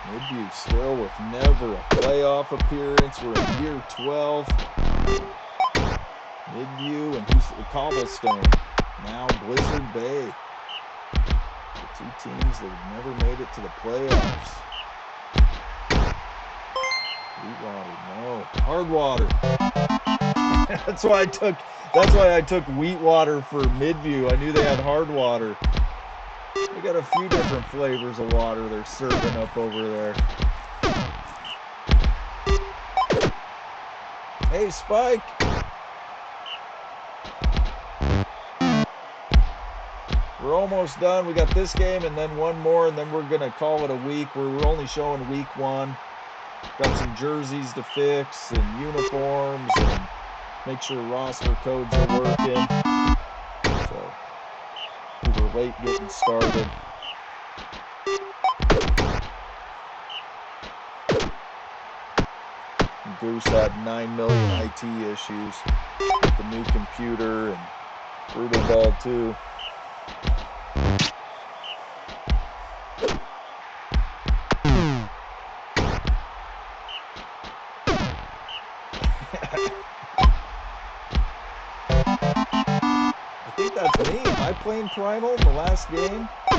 Midview still with never a playoff appearance. We're in year 12. Midview and Cobblestone. Now Blizzard Bay. The 2 teams that have never made it to the playoffs. Wheatwater, no. Hardwater. That's why I took Wheatwater for Midview. I knew they had Hardwater. They got a few different flavors of water they're serving up over there. Hey, Spike. We're almost done. We got this game and then one more, and then we're going to call it a week. We're only showing week 1. Got some jerseys to fix and uniforms and make sure roster codes are working. So we were late getting started. Goose had 9 million IT issues with the new computer, and Brutal Ball too. I think that's me. Am I playing Primal in the last game? I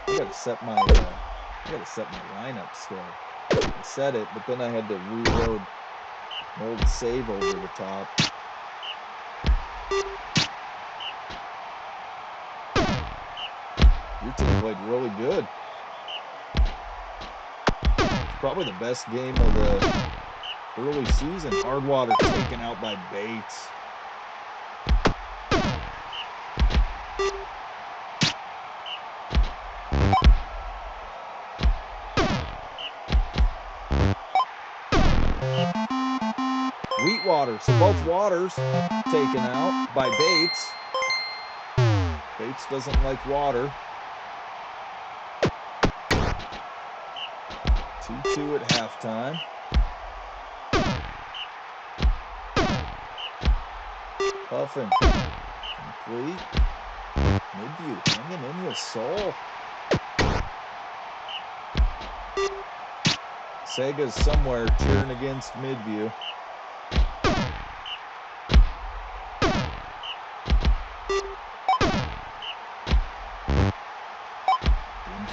gotta set my lineup still. I set it, but then I had to reload an old save over the top. Your team played really good. It's probably the best game of the early season. Hardwater taken out by Bates. Wheatwater, so both Waters taken out by Bates. Bates doesn't like water. 2-2 at halftime. Puffin. Complete. Midview hanging in with Soul. Sega's somewhere cheering against Midview.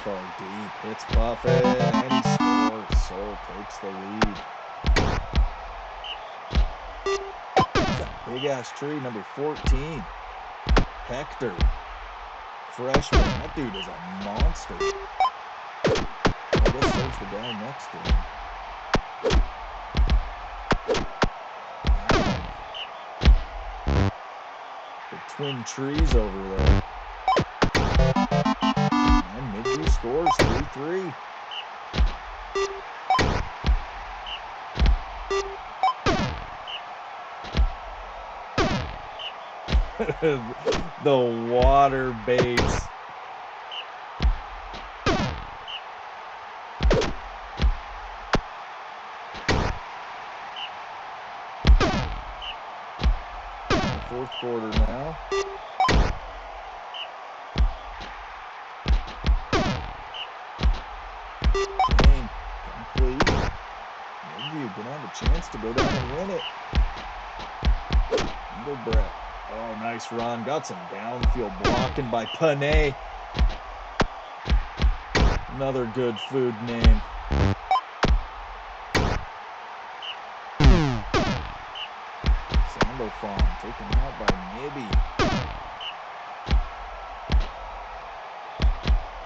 Far deep, hits Puffin, and he scores. Soul takes the lead. Big ass tree, number 14. Hector. Freshman. That dude is a monster. I guess there's the guy next to him. The twin trees over there. And Midview scores 3-3. The water Bates. Fourth quarter now. Game complete. Midview gonna have a chance to go down and win it. Engelbrecht. Oh, nice run. Got some downfield blocking by Panay. Another good food name. Sandalphon taken out by Nibby.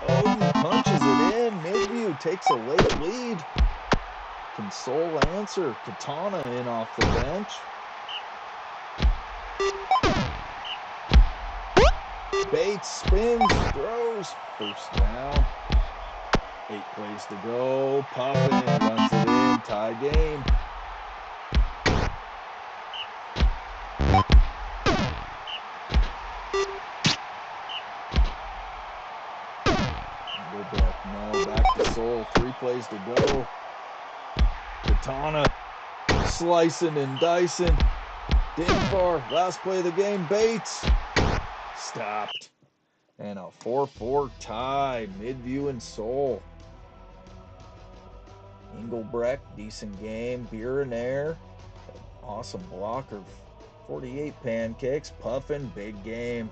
Oh, punches it in. Midview takes a late lead. Can Soul answer? Katana in off the bench. Bates spins, throws, first down. 8 plays to go. Puffin runs it in, tie game. Engelbrecht, no, back to Soul. 3 plays to go. Katana slicing and dicing. Dinfar, last play of the game. Bates stopped. And a 4-4 tie, Midview and Soul. Engelbrecht, decent game. Beer awesome blocker. 48 pancakes. Puffin, big game.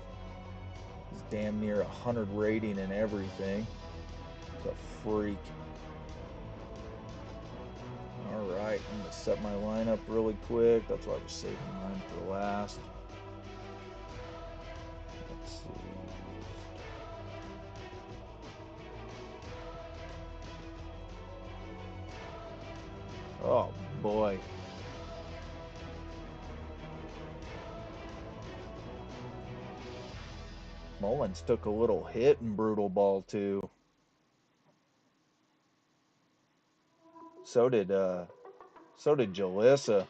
He's damn near 100 rating and everything. He's a freak. All right, I'm going to set my lineup really quick. That's why I was saving mine for last. Let's see. Oh, boy. Mullins took a little hit in Brutal Ball, too. So did Jalissa.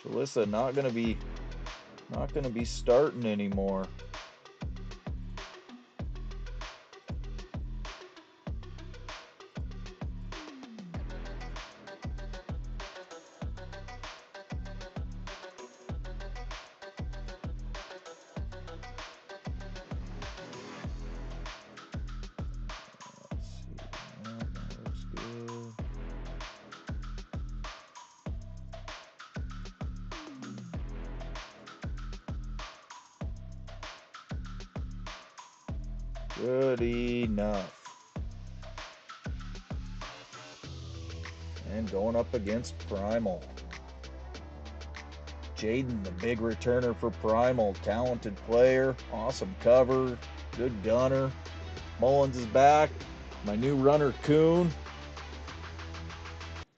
Jalissa not gonna be starting anymore. Good enough. And going up against Primal. Jaden, the big returner for Primal. Talented player. Awesome cover. Good gunner. Mullins is back. My new runner, Kuhn.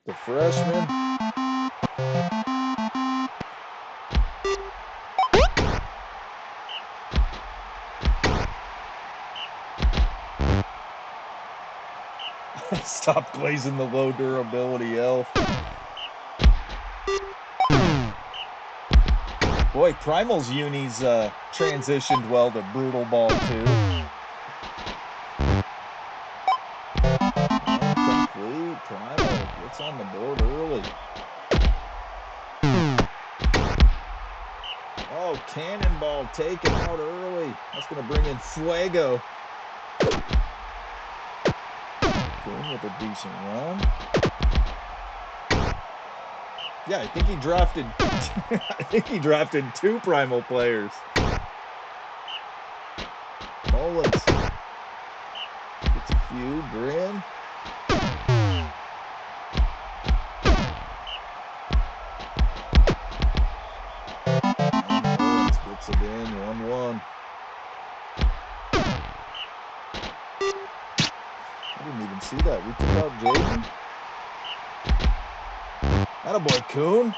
The freshman. Stop glazing the low durability elf. Boy, Primal's unis transitioned well to brutal ball too. Incomplete. Primal gets on the board early. Oh, cannonball taken out early. That's going to bring in Fuego. Coon with a decent run. Yeah, I think he drafted. I think he drafted 2 Primal players. Mullins gets a few. Grin. And Mullins gets it in. 1-1. I didn't even see that. We took out Jaden. Attaboy, Coon.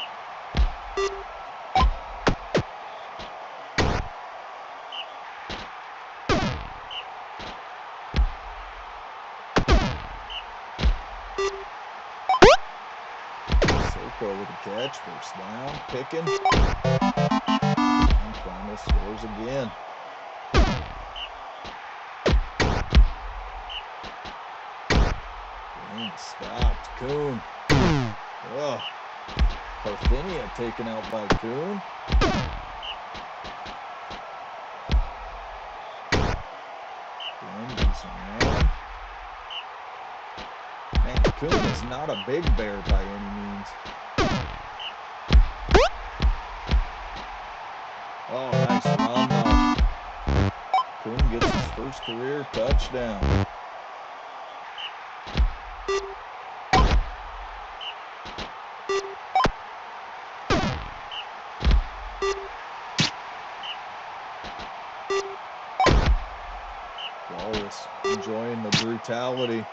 Soko with a catch. First down. Picking. And Primal scores again. And stopped. Coon. Ugh. Parthenia taken out by Coon. Grin, decent run. Man, Coon is not a big bear by any means. Oh, nice run though. Coon gets his first career touchdown. Wallace enjoying the brutality.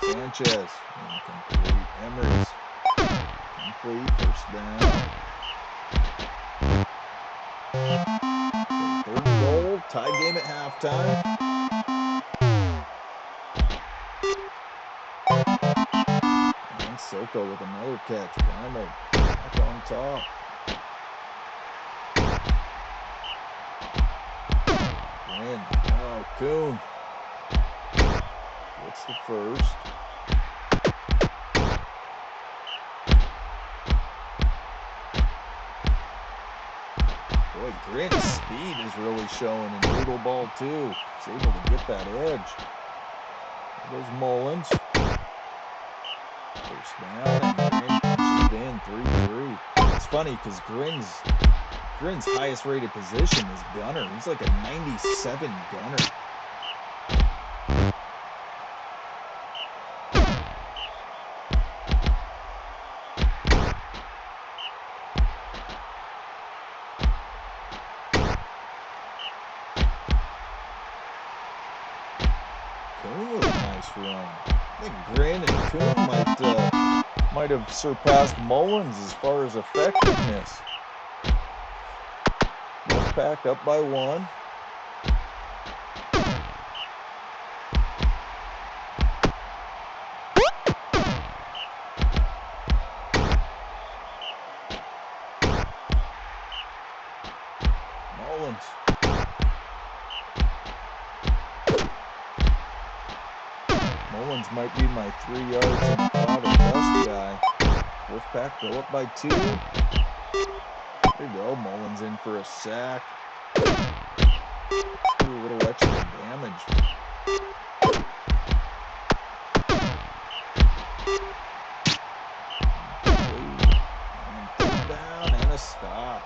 Sanchez, incomplete. Emery's complete. First down. So 3rd and goal. Tie game at halftime. And Soko with another catch. Primal back on top. Grin. Oh, Coon gets the first. Boy, Grin's speed is really showing in brutal ball too. He's able to get that edge. There goes Mullins. First down, and Grin punches it in. 3-3. It's funny because Grin's highest rated position is gunner. He's like a 97 gunner. Coon with a nice run. I think Grin and Coon might have surpassed Mullins as far as effectiveness. Wolfpack up by 1. Mullins. Mullins might be my 3 yards in the cloud of dust guy. Wolfpack go up by 2. There you go. Mullins in for a sack. Let's do a little extra damage. And 3rd down and a stop.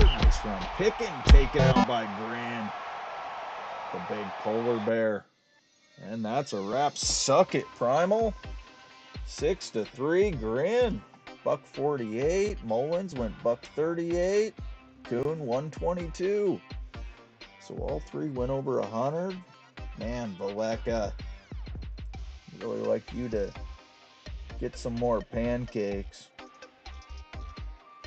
Nice run. Picking taken out by Grin. The big polar bear. And that's a wrap. Suck it, Primal. 6-3. Grin. $1.48. Mullins went $1.38. Coon 122. So all 3 went over 100. Man, Valeka, I'd really like you to get some more pancakes.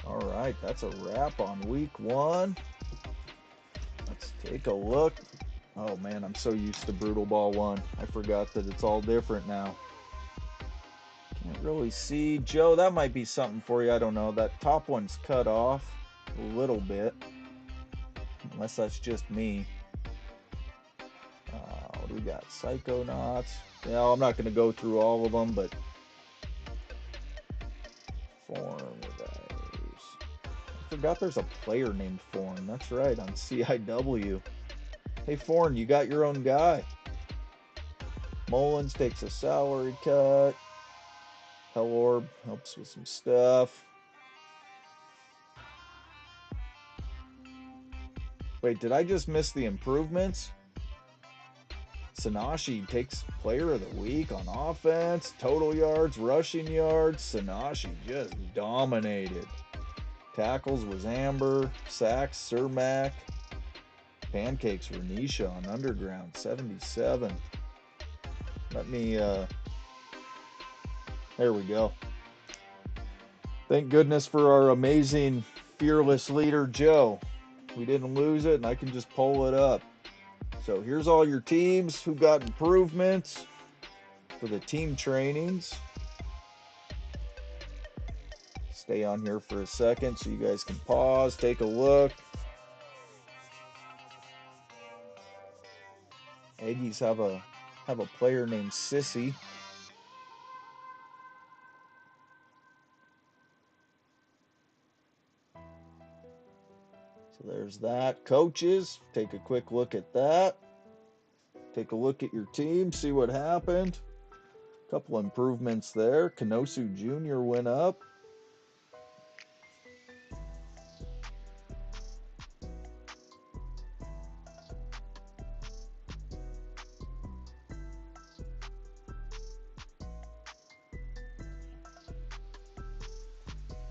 All right, that's a wrap on week 1. Let's take a look. Oh man, I'm so used to Brutal Ball 1. I forgot that it's all different now. Can't really see. Joe, that might be something for you. I don't know. That top one's cut off a little bit. Unless that's just me. What do we got? Psychonauts. Yeah, I'm not going to go through all of them, but Form. I forgot there's a player named Form. That's right, on CIW. Hey, Form, you got your own guy. Mullins takes a salary cut. Hellorb helps with some stuff. Wait, did I just miss the improvements? Sanashi takes player of the week on offense. Total yards, rushing yards. Sanashi just dominated. Tackles was Amber. Sacks, Cermak. Pancakes were Nisha on Underground, 77. Let me, there we go. Thank goodness for our amazing, fearless leader, Joe. We didn't lose it, and I can just pull it up. So here's all your teams who got improvements for the team trainings. Stay on here for a second so you guys can pause, take a look. Aggies have a player named Sissy. So there's that. Coaches, take a quick look at that. Take a look at your team, see what happened. A couple improvements there. Kanosu Jr. went up.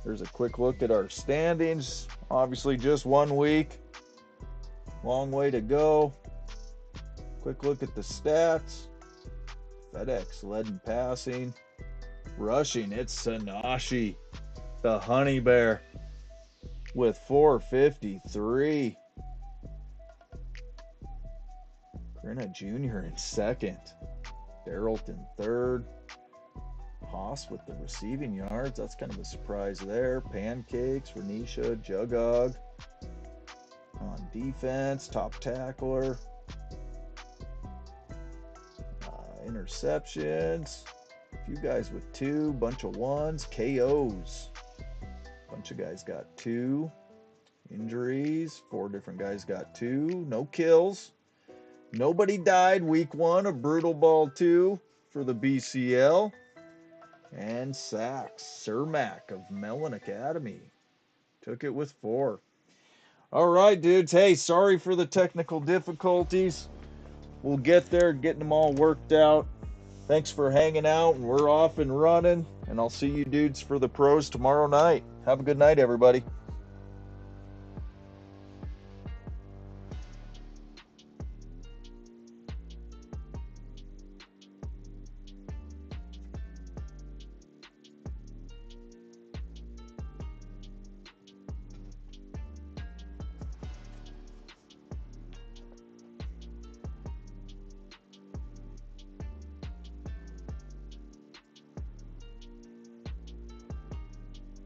There's a quick look at our standings. Obviously just 1 week. Long way to go. Quick look at the stats. FedEx led in passing. Rushing, it's Sanashi, the Honey Bear, with 453. Grinna Jr. in second. Darrelton third. Haas with the receiving yards. That's kind of a surprise there. Pancakes, Renisha, Jugog. On defense, top tackler. Interceptions. A few guys with 2, bunch of 1s. KOs. Bunch of guys got 2. Injuries. 4 different guys got 2. No kills. Nobody died week 1 of Brutal Ball 2 for the BCL. And sacks. Cermak of Mellon Academy took it with 4. All right, dudes. Hey, sorry for the technical difficulties. We'll get there, getting them all worked out. Thanks for hanging out, and we're off and running. And I'll see you dudes for the pros tomorrow night. Have a good night, everybody.